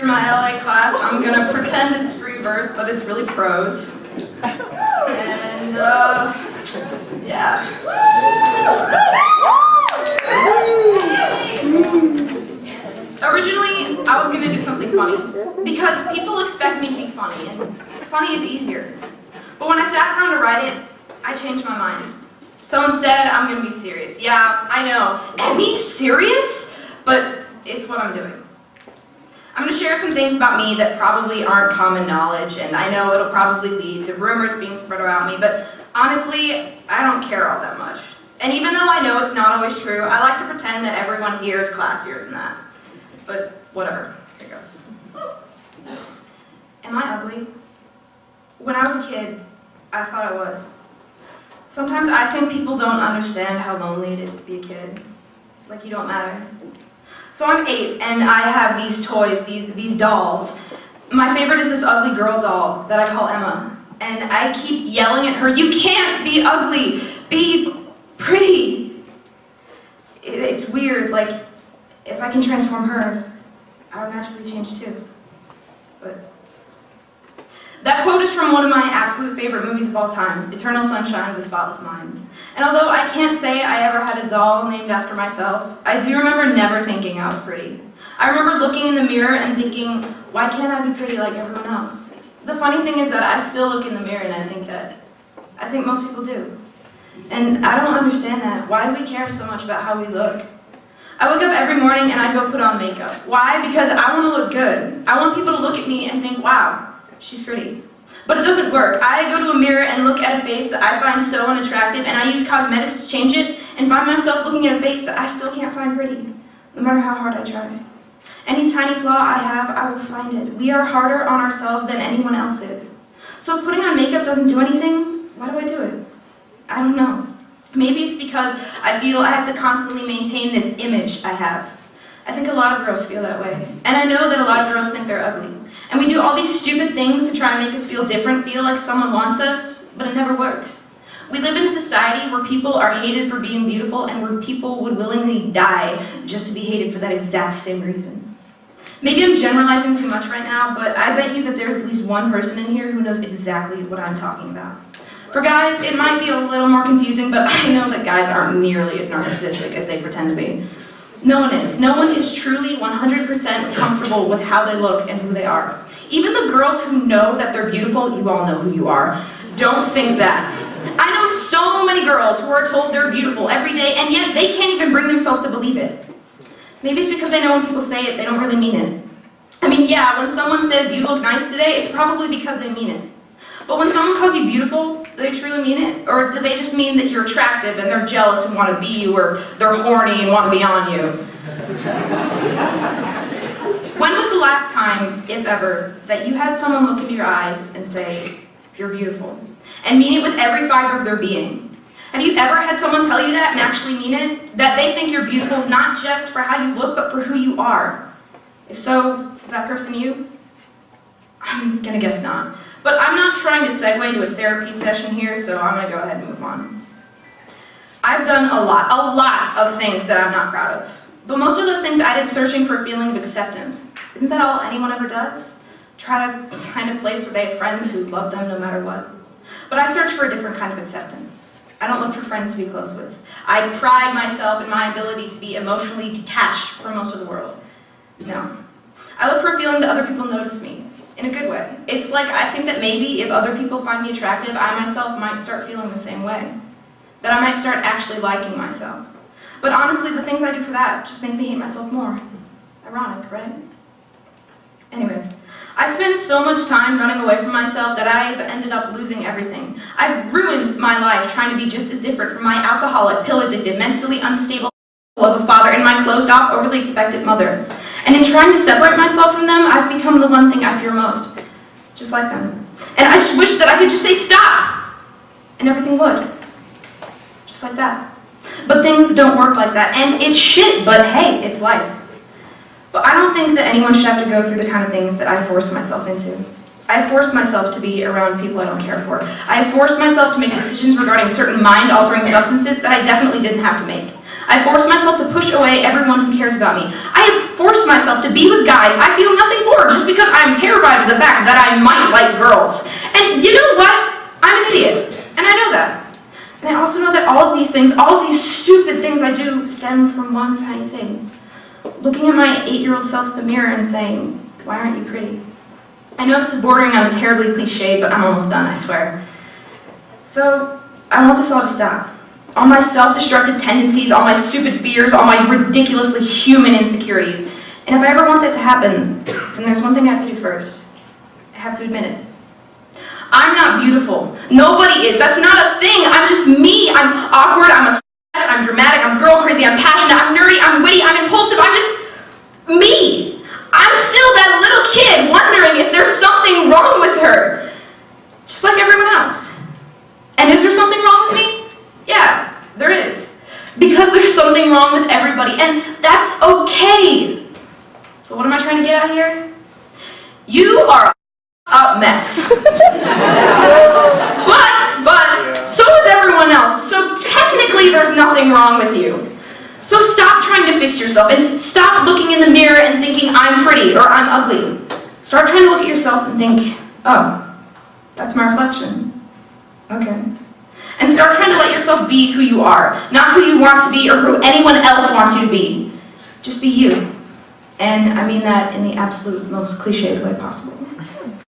For my LA class, I'm gonna pretend it's free verse, but it's really prose. And, yeah. Originally, I was gonna do something funny, because people expect me to be funny, and funny is easier. But when I sat down to write it, I changed my mind. So instead, I'm gonna be serious. Yeah, I know. Emmy, serious? But it's what I'm doing. I'm going to share some things about me that probably aren't common knowledge, and I know it'll probably lead to rumors being spread about me, but honestly, I don't care all that much. And even though I know it's not always true, I like to pretend that everyone here is classier than that. But whatever, here goes. Am I ugly? When I was a kid, I thought I was. Sometimes I think people don't understand how lonely it is to be a kid. Like you don't matter. So I'm 8, and I have these toys, these dolls. My favorite is this ugly girl doll that I call Emma. And I keep yelling at her, you can't be ugly, be pretty. It's weird, like, if I can transform her, I would magically change too. But that quote is from one of my absolute favorite movies of all time, Eternal Sunshine of the Spotless Mind. And although I can't say I ever had a doll named after myself, I do remember never thinking I was pretty. I remember looking in the mirror and thinking, why can't I be pretty like everyone else? The funny thing is that I still look in the mirror and I think most people do. And I don't understand that. Why do we care so much about how we look? I wake up every morning and I go put on makeup. Why? Because I want to look good. I want people to look at me and think, wow, she's pretty. But it doesn't work. I go to a mirror and look at a face that I find so unattractive, and I use cosmetics to change it, and find myself looking at a face that I still can't find pretty, no matter how hard I try. Any tiny flaw I have, I will find it. We are harder on ourselves than anyone else is. So if putting on makeup doesn't do anything, why do I do it? I don't know. Maybe it's because I feel I have to constantly maintain this image I have. I think a lot of girls feel that way. And I know that a lot of girls think they're ugly. And we do all these stupid things to try and make us feel different, feel like someone wants us, but it never works. We live in a society where people are hated for being beautiful and where people would willingly die just to be hated for that exact same reason. Maybe I'm generalizing too much right now, but I bet you that there's at least one person in here who knows exactly what I'm talking about. For guys, it might be a little more confusing, but I know that guys aren't nearly as narcissistic as they pretend to be. No one is. No one is truly 100% comfortable with how they look and who they are. Even the girls who know that they're beautiful, you all know who you are, don't think that. I know so many girls who are told they're beautiful every day, and yet they can't even bring themselves to believe it. Maybe it's because they know when people say it, they don't really mean it. I mean, yeah, when someone says you look nice today, it's probably because they mean it. But when someone calls you beautiful, do they truly mean it? Or do they just mean that you're attractive and they're jealous and want to be you, or they're horny and want to be on you? When was the last time, if ever, that you had someone look into your eyes and say, you're beautiful, and mean it with every fiber of their being? Have you ever had someone tell you that and actually mean it? That they think you're beautiful not just for how you look, but for who you are? If so, is that person you? I'm gonna guess not. But I'm not trying to segue to a therapy session here, so I'm gonna go ahead and move on. I've done a lot of things that I'm not proud of. But most of those things I did searching for a feeling of acceptance. Isn't that all anyone ever does? Try to find a place where they have friends who love them no matter what. But I search for a different kind of acceptance. I don't look for friends to be close with. I pride myself in my ability to be emotionally detached from most of the world. No. I look for a feeling that other people notice me. In a good way. It's like I think that maybe if other people find me attractive, I myself might start feeling the same way. That I might start actually liking myself. But honestly, the things I do for that just make me hate myself more. Ironic, right? Anyways, I spend so much time running away from myself that I've ended up losing everything. I've ruined my life trying to be just as different from my alcoholic, pill-addicted, mentally unstable of a father and my closed-off, overly expectant mother. And in trying to separate myself from them, I've become the one thing I fear most. Just like them. And I just wish that I could just say stop! And everything would. Just like that. But things don't work like that. And it's shit, but hey, it's life. But I don't think that anyone should have to go through the kind of things that I forced myself into. I forced myself to be around people I don't care for. I forced myself to make decisions regarding certain mind-altering substances that I definitely didn't have to make. I forced myself to push away everyone who cares about me. I have forced myself to be with guys I feel nothing for, just I'm terrified of the fact that I might like girls. And you know what? I'm an idiot, and I know that. And I also know that all of these things, all of these stupid things I do stem from one tiny thing. Looking at my 8-year-old self in the mirror and saying, why aren't you pretty? I know this is bordering on terribly cliche, but I'm almost done, I swear. So, I want this all to stop. All my self-destructive tendencies, all my stupid fears, all my ridiculously human insecurities. And if I ever want that to happen, then there's one thing I have to do first. I have to admit it. I'm not beautiful. Nobody is. That's not a thing. I'm just me. I'm awkward. I'm dramatic. I'm girl crazy. I'm passionate. I'm nerdy. I'm witty. I'm impulsive. I'm just me. I'm still that little kid wondering if there's something wrong with her. Just like everyone else. And is there something wrong with me? Yeah, there is. Because there's something wrong with everybody. And that's okay. So what am I trying to get at here? You are a mess. but so is everyone else. So technically there's nothing wrong with you. So stop trying to fix yourself and stop looking in the mirror and thinking I'm pretty or I'm ugly. Start trying to look at yourself and think, oh, that's my reflection. Okay. And start trying to let yourself be who you are, not who you want to be or who anyone else wants you to be. Just be you. And I mean that in the absolute most cliched way possible.